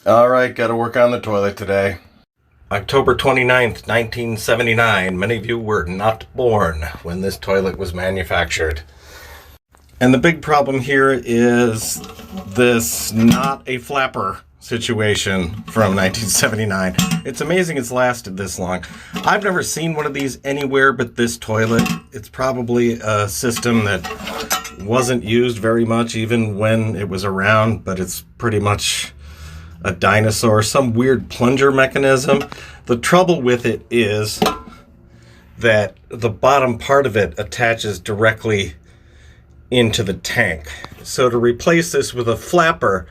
Alright, gotta work on the toilet today. October 29th, 1979. Many of you were not born when this toilet was manufactured. And the big problem here is this not a flapper situation from 1979. It's amazing it's lasted this long. I've never seen one of these anywhere but this toilet. It's probably a system that wasn't used very much even when it was around, but it's pretty much a dinosaur, some weird plunger mechanism. The trouble with it is that the bottom part of it attaches directly into the tank. So to replace this with a flapper,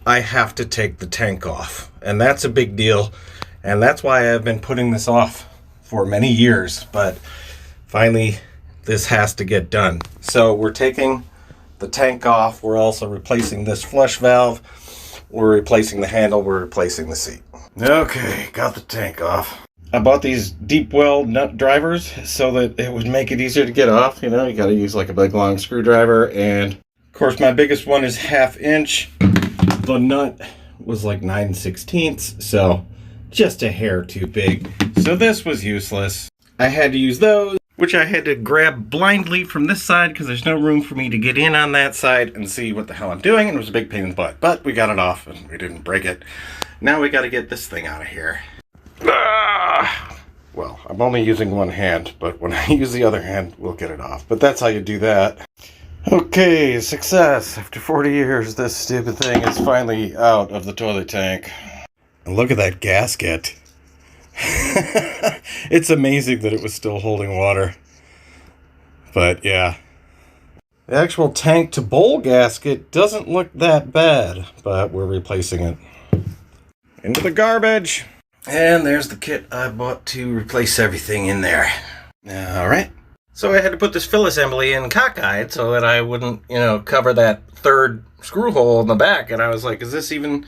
I have to take the tank off. And that's a big deal. And that's why I've been putting this off for many years. But finally, this has to get done. So we're taking the tank off. We're also replacing this flush valve. We're replacing the handle, we're replacing the seat. Okay, got the tank off. I bought these deep well nut drivers so that it would make it easier to get off. You know, you gotta use like a big long screwdriver. And of course my biggest one is 1/2 inch. The nut was like 9/16, so just a hair too big. So this was useless. I had to use those, which I had to grab blindly from this side because there's no room for me to get in on that side and see what the hell I'm doing, and it was a big pain in the butt. But we got it off and we didn't break it. Now we got to get this thing out of here. Well, I'm only using one hand, but when I use the other hand, we'll get it off. But that's how you do that. Okay, success. After 40 years, this stupid thing is finally out of the toilet tank. And look at that gasket. It's amazing that it was still holding water. But yeah. The actual tank to bowl gasket doesn't look that bad, but we're replacing it. Into the garbage. And there's the kit I bought to replace everything in there. Alright. So I had to put this fill assembly in cockeyed so that I wouldn't, cover that third screw hole in the back. And I was like, is this even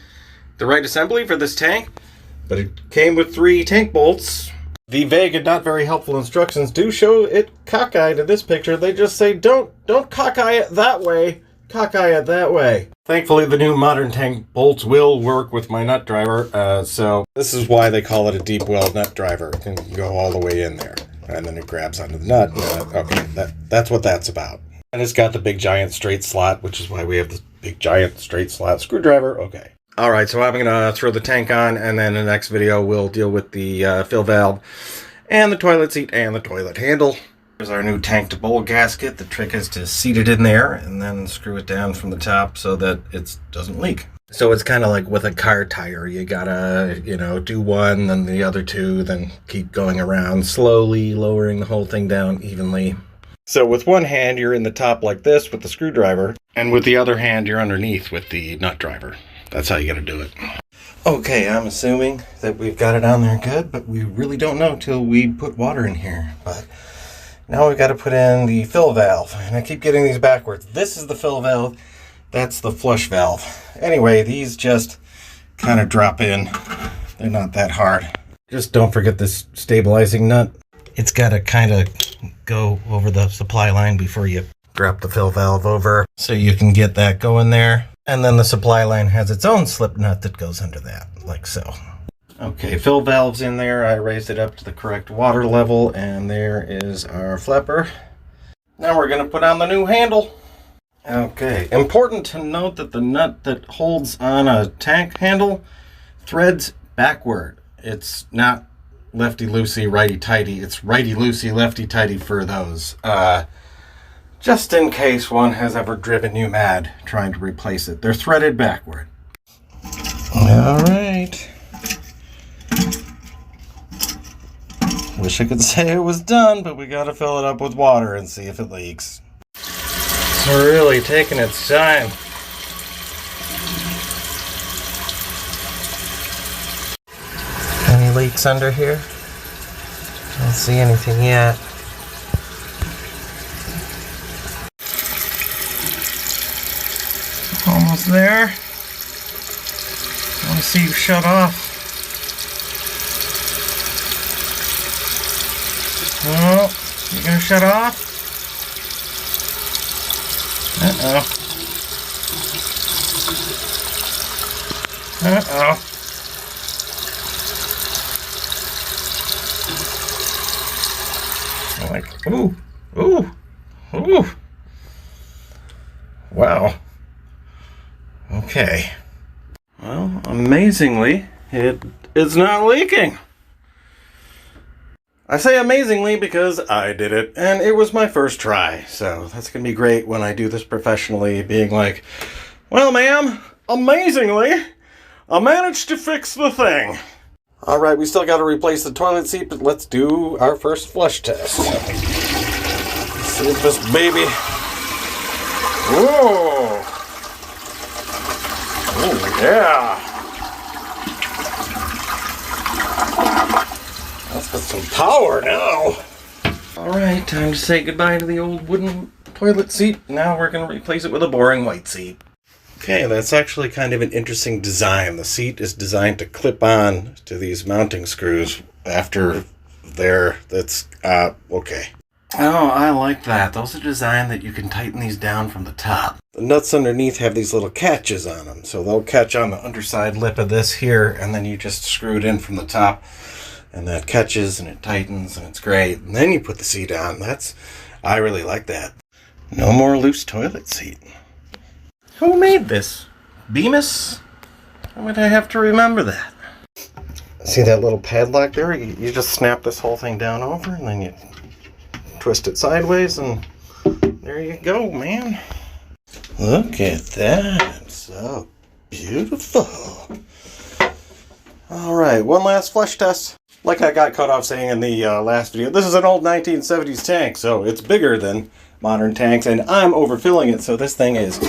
the right assembly for this tank? But it came with 3 tank bolts. The vague and not very helpful instructions do show it cockeyed in this picture. They just say, don't cockeye it that way, cockeye it that way. Thankfully, the new modern tank bolts will work with my nut driver. So this is why they call it a deep well nut driver. It can go all the way in there. And then it grabs onto the nut. Okay, that's what that's about. And it's got the big giant straight slot, which is why we have the big giant straight slot screwdriver. Okay. Alright, so I'm going to throw the tank on, and then in the next video we'll deal with the fill valve, and the toilet seat, and the toilet handle. Here's our new tank to bowl gasket. The trick is to seat it in there, and then screw it down from the top so that it doesn't leak. So it's kind of like with a car tire. You gotta, do one, then the other 2, then keep going around, slowly lowering the whole thing down evenly. So with one hand you're in the top like this with the screwdriver, and with the other hand you're underneath with the nut driver. That's how you gotta do it. Okay, I'm assuming that we've got it on there good, but we really don't know till we put water in here. But now we've got to put in the fill valve. And I keep getting these backwards. This is the fill valve. That's the flush valve. Anyway, these just kind of drop in. They're not that hard. Just don't forget this stabilizing nut. It's got to kind of go over the supply line before you drop the fill valve over. So you can get that going there. And then the supply line has its own slip nut that goes under that, like so. Okay, fill valve's in there. I raised it up to the correct water level, and there is our flapper. Now we're going to put on the new handle. Okay, important to note that the nut that holds on a tank handle threads backward. It's not lefty-loosey, righty-tighty. It's righty-loosey, lefty-tighty for those. Just in case one has ever driven you mad trying to replace it. They're threaded backward. Alright. Wish I could say it was done, but we gotta fill it up with water and see if it leaks. It's really taking its time. Any leaks under here? I don't see anything yet. Almost there. I want to see you shut off. Oh, you gonna shut off? Uh-oh. Uh-oh. I'm like, ooh, ooh, ooh. Wow. Okay. Well, amazingly, it is not leaking. I say amazingly because I did it, and it was my first try. So that's going to be great when I do this professionally, being like, well, ma'am, amazingly, I managed to fix the thing. All right, we still got to replace the toilet seat, but let's do our first flush test. Let's see if this baby... Whoa! Oh, yeah! That's got some power now. All right, time to say goodbye to the old wooden toilet seat. Now we're going to replace it with a boring white seat. Okay, that's actually kind of an interesting design. The seat is designed to clip on to these mounting screws after there. That's, okay. Oh, I like that. Those are designed that you can tighten these down from the top. The nuts underneath have these little catches on them, so they'll catch on the underside lip of this here, and then you just screw it in from the top, and that catches, and it tightens, and it's great. And then you put the seat on. I really like that. No more loose toilet seat. Who made this? Bemis? How would I have to remember that? See that little padlock there? You just snap this whole thing down over, and then you twist it sideways, and there you go, man. Look at that. So beautiful. All right, one last flush test. Like I got cut off saying in the last video, this is an old 1970s tank, so it's bigger than modern tanks, and I'm overfilling it, so this thing is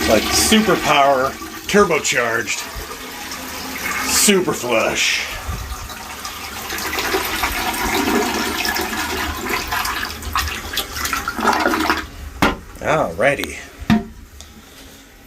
like super power, turbocharged, super flush. Alrighty.